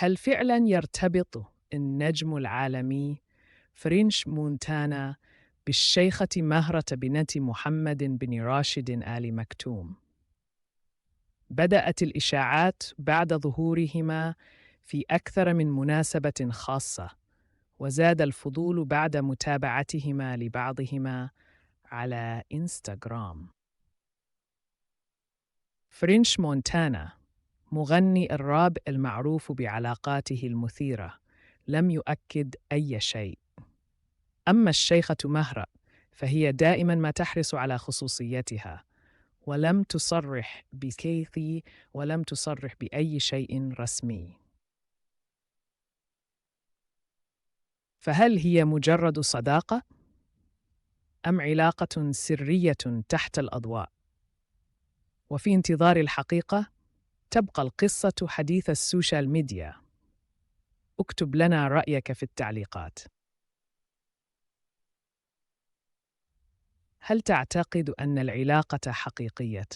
هل فعلا يرتبط النجم العالمي فرنش مونتانا بالشيخة مهرة بنت محمد بن راشد آل مكتوم؟ بدأت الإشاعات بعد ظهورهما في أكثر من مناسبة خاصة، وزاد الفضول بعد متابعتهما لبعضهما على إنستغرام. فرنش مونتانا مغني الراب المعروف بعلاقاته المثيرة لم يؤكد أي شيء. أما الشيخة مهرة فهي دائما ما تحرص على خصوصيتها، ولم تصرح بكيثي ولم تصرح بأي شيء رسمي. فهل هي مجرد صداقة أم علاقة سرية تحت الأضواء؟ وفي انتظار الحقيقة تبقى القصة حديث السوشيال ميديا. اكتب لنا رأيك في التعليقات. هل تعتقد أن العلاقة حقيقية؟